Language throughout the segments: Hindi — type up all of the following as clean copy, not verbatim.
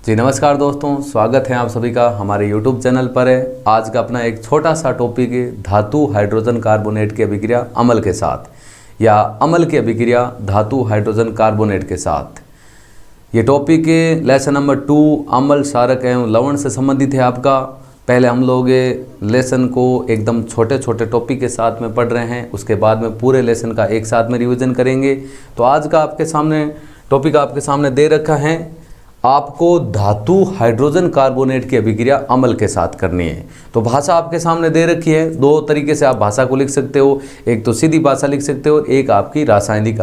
जी नमस्कार दोस्तों, स्वागत है आप सभी का हमारे YouTube चैनल पर। है आज का अपना एक छोटा सा टॉपिक है धातु हाइड्रोजन कार्बोनेट की अभिक्रिया अम्ल के साथ या अम्ल की अभिक्रिया धातु हाइड्रोजन कार्बोनेट के साथ। ये टॉपिक है लेसन नंबर 2 अम्ल क्षारक एवं लवण से संबंधित है आपका। पहले हम लोग लेसन को एकदम छोटे छोटे टॉपिक के साथ में पढ़ रहे हैं, उसके बाद में पूरे लेसन का एक साथ में रिवीजन करेंगे। तो आज का आपके सामने टॉपिक आपके सामने दे रखा है, आपको धातु हाइड्रोजन कार्बोनेट की अभिक्रिया अम्ल के साथ करनी है। तो भाषा आपके सामने दे रखी है, दो तरीके से आप भाषा को लिख सकते हो। एक तो सीधी भाषा लिख सकते हो, एक आपकी रासायनिक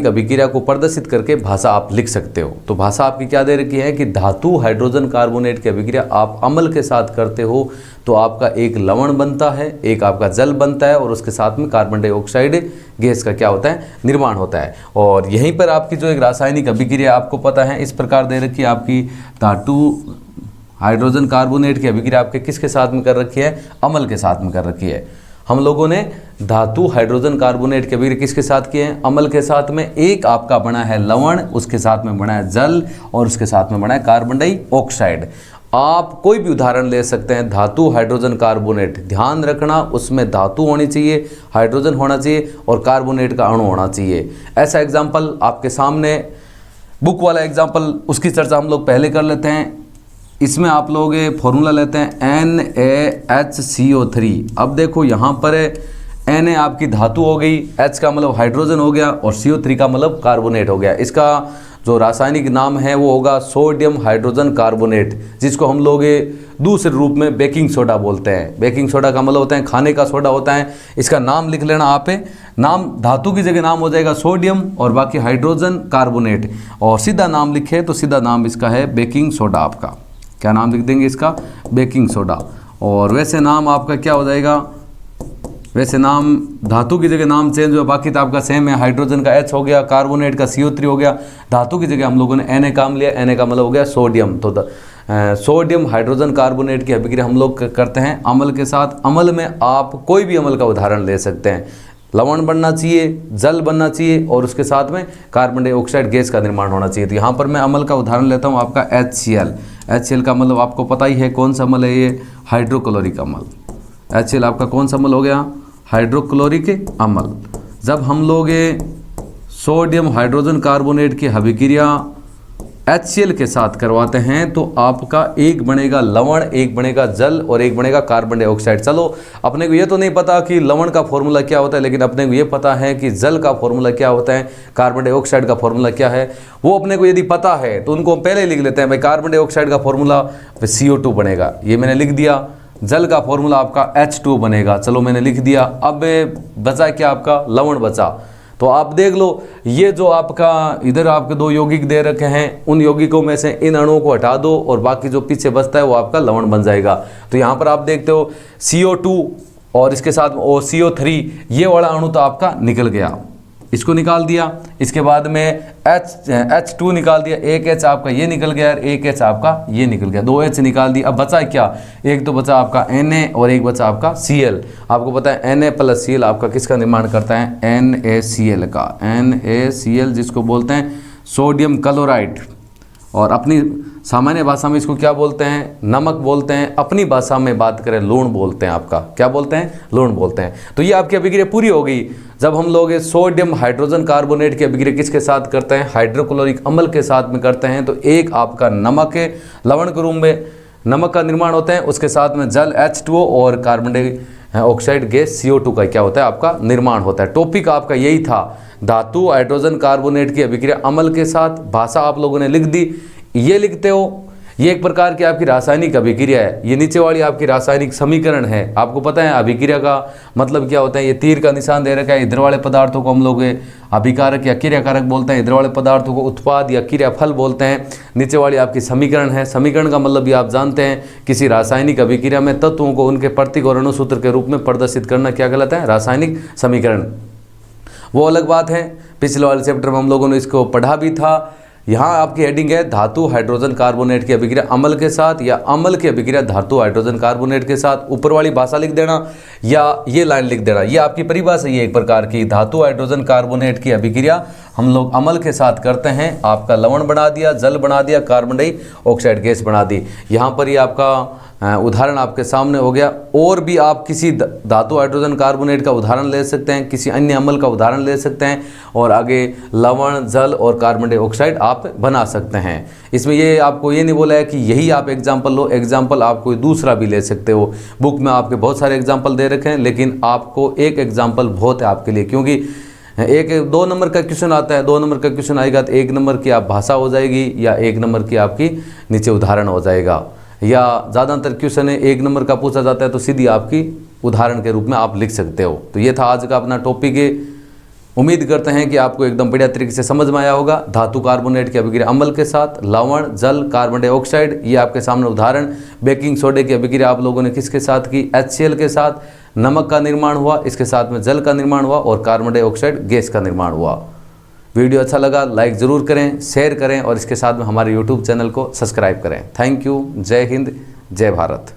अभिक्रिया को प्रदर्शित करके भाषा आप लिख सकते हो। तो भाषा आपकी क्या दे रखी है कि धातु हाइड्रोजन कार्बोनेट की अभिक्रिया आप अम्ल के साथ करते हो तो आपका एक लवण बनता है, एक आपका जल बनता है और उसके साथ में कार्बन डाइऑक्साइड गैस का क्या होता है, निर्माण होता है। और यहीं पर आपकी जो एक रासायनिक अभिक्रिया आपको पता है इस प्रकार दे रखी है, आपकी धातु हाइड्रोजन कार्बोनेट की अभिक्रिया आपके किसके साथ में कर रखी है, अम्ल के साथ में कर रखी है। हम लोगों ने धातु हाइड्रोजन कार्बोनेट की अभिक्रिया किसके साथ किए हैं, अम्ल के साथ में। एक आपका बना है लवण, उसके साथ में बना है जल और उसके साथ में बना है कार्बन डाइऑक्साइड। आप कोई भी उदाहरण ले सकते हैं, धातु हाइड्रोजन कार्बोनेट, ध्यान रखना उसमें धातु होनी चाहिए, हाइड्रोजन होना चाहिए और कार्बोनेट का अणु होना चाहिए। ऐसा एग्जाम्पल आपके सामने बुक वाला एग्जाम्पल, उसकी चर्चा हम लोग पहले कर लेते हैं। इसमें आप लोग फॉर्मूला लेते हैं NaHCO3। अब देखो यहाँ पर Na आपकी धातु हो गई, H का मतलब हाइड्रोजन हो गया और CO3 का मतलब कार्बोनेट हो गया। इसका जो रासायनिक नाम है वो होगा सोडियम हाइड्रोजन कार्बोनेट, जिसको हम लोग दूसरे रूप में बेकिंग सोडा बोलते हैं। बेकिंग सोडा का मतलब होता है खाने का सोडा होता है। इसका नाम लिख लेना आप, नाम धातु की जगह नाम हो जाएगा सोडियम और बाकी हाइड्रोजन कार्बोनेट, और सीधा नाम लिखे तो सीधा नाम इसका है बेकिंग सोडा। आपका क्या नाम लिख देंगे इसका, बेकिंग सोडा। और वैसे नाम आपका क्या हो जाएगा, वैसे नाम धातु की जगह नाम चेंज हुआ, बाकी तो आपका सेम है। हाइड्रोजन का H हो गया, कार्बोनेट का CO3 हो गया, धातु की जगह हम लोगों ने Na काम लिया, Na का मतलब हो गया सोडियम। तो सोडियम हाइड्रोजन कार्बोनेट की अभिक्रिया हम लोग करते हैं अम्ल के साथ। अम्ल में आप कोई भी अम्ल का उदाहरण ले सकते हैं, लवण बनना चाहिए, जल बनना चाहिए और उसके साथ में कार्बन डाइऑक्साइड गैस का निर्माण होना चाहिए। तो यहाँ पर मैं अम्ल का उदाहरण लेता हूँ आपका HCl। HCl का मतलब आपको पता ही है कौन सा अम्ल है, ये हाइड्रोक्लोरिक अम्ल। HCl आपका कौन सा अम्ल हो गया, हाइड्रोक्लोरिक अम्ल। जब हम लोग सोडियम हाइड्रोजन कार्बोनेट की अभिक्रिया HCl के साथ करवाते हैं तो आपका एक बनेगा लवण, एक बनेगा जल और एक बनेगा कार्बन डाइऑक्साइड। चलो अपने को ये तो नहीं पता कि लवण का फॉर्मूला क्या होता है, लेकिन अपने को ये पता है कि जल का फॉर्मूला क्या होता है, कार्बन डाइऑक्साइड का फॉर्मूला क्या है। वो अपने को यदि पता है तो उनको हम पहले लिख लेते हैं। भाई कार्बन डाइऑक्साइड का फॉर्मूला CO2 बनेगा, ये मैंने लिख दिया। जल का फॉर्मूला आपका H2 बनेगा, चलो मैंने लिख दिया। अब बचा क्या, आपका लवण बचा। तो आप देख लो, ये जो आपका इधर आपके दो यौगिक दे रखे हैं, उन यौगिकों में से इन अणुओं को हटा दो और बाकी जो पीछे बचता है वो आपका लवण बन जाएगा। तो यहाँ पर आप देखते हो CO2 और इसके साथ CO3, ये वाला अणु तो आपका निकल गया, इसको निकाल दिया। इसके बाद में H2 निकाल दिया, एक H आपका ये निकल गया और एक H आपका ये निकल गया, 2 H निकाल दिया। अब बचा क्या, एक तो बचा आपका Na और एक बचा आपका Cl। आपको पता है Na प्लस Cl आपका किसका निर्माण करता है, NaCl का। NaCl जिसको बोलते हैं सोडियम क्लोराइड, और अपनी सामान्य भाषा में इसको क्या बोलते हैं, नमक बोलते हैं। अपनी भाषा में बात करें लूण बोलते हैं। आपका क्या बोलते हैं, लूण बोलते हैं। तो ये आपकी अभिक्रिया पूरी हो गई। जब हम लोग सोडियम हाइड्रोजन कार्बोनेट की अभिक्रिया किसके साथ करते हैं, हाइड्रोक्लोरिक अम्ल के साथ में करते हैं, तो एक आपका नमक है, लवण के रूप में नमक का निर्माण होता है, उसके साथ में जल H2O और कार्बन डाइऑक्साइड गैस CO2 का क्या होता है, आपका निर्माण होता है। टॉपिक आपका यही था, धातु हाइड्रोजन कार्बोनेट की अभिक्रिया अम्ल के साथ। भाषा आप लोगों ने लिख दी, ये लिखते हो। ये एक प्रकार की आपकी रासायनिक अभिक्रिया है। ये नीचे वाली आपकी रासायनिक समीकरण है। आपको पता है अभिक्रिया का मतलब क्या होता है, ये तीर का निशान दे रखा है। इधर वाले पदार्थों को हम लोग अभिकारक या क्रियाकारक बोलते हैं, इधर वाले पदार्थों को उत्पाद या क्रियाफल बोलते हैं। नीचे वाली आपकी समीकरण है। समीकरण का मतलब भी आप जानते हैं, किसी रासायनिक अभिक्रिया में तत्वों को उनके प्रतीक और अणुसूत्र के रूप में प्रदर्शित करना क्या कहलाता है, रासायनिक समीकरण। वो अलग बात है, पिछले वाले चैप्टर में हम लोगों ने इसको पढ़ा भी था। यहाँ आपकी हेडिंग है धातु हाइड्रोजन कार्बोनेट की अभिक्रिया अम्ल के साथ या अम्ल की अभिक्रिया धातु हाइड्रोजन कार्बोनेट के साथ। ऊपर वाली भाषा लिख देना या ये लाइन लिख देना, ये आपकी परिभाषा है एक प्रकार की। धातु हाइड्रोजन कार्बोनेट की अभिक्रिया हम लोग अम्ल के साथ करते हैं, आपका लवण बना दिया, जल बना दिया, कार्बन डाइऑक्साइड गैस बना दी। यहाँ पर ये आपका उदाहरण आपके सामने हो गया। और भी आप किसी धातु हाइड्रोजन कार्बोनेट का उदाहरण ले सकते हैं, किसी अन्य अम्ल का उदाहरण ले सकते हैं और आगे लवण, जल और कार्बन डाइऑक्साइड आप बना सकते हैं। इसमें ये आपको ये नहीं बोला है कि यही आप एग्जाम्पल लो, एग्जाम्पल आप कोई दूसरा भी ले सकते हो। बुक में आपके बहुत सारे एग्जाम्पल दे रखे हैं, लेकिन आपको एक एग्जाम्पल बहुत है आपके लिए, क्योंकि एक 2 नंबर का क्वेश्चन आता है, 2 नंबर का क्वेश्चन आएगा तो 1 नंबर की आप भाषा हो जाएगी या 1 नंबर की आपकी नीचे उदाहरण हो जाएगा, या ज़्यादातर क्वेश्चन है 1 नंबर का पूछा जाता है तो सीधी आपकी उदाहरण के रूप में आप लिख सकते हो। तो ये था आज का अपना टॉपिक है। उम्मीद करते हैं कि आपको एकदम बढ़िया तरीके से समझ में आया होगा। धातु कार्बोनेट की अभिक्रिया अम्ल के साथ, लवण, जल, कार्बन डाइऑक्साइड, ये आपके सामने उदाहरण। बेकिंग सोडे की अभिक्रिया आप लोगों ने किसके साथ की? HCl के साथ। नमक का निर्माण हुआ, इसके साथ में जल का निर्माण हुआ और कार्बन डाइऑक्साइड गैस का निर्माण हुआ। वीडियो अच्छा लगा लाइक ज़रूर करें, शेयर करें और इसके साथ में हमारे YouTube चैनल को सब्सक्राइब करें। Thank you. जय हिंद, जय भारत।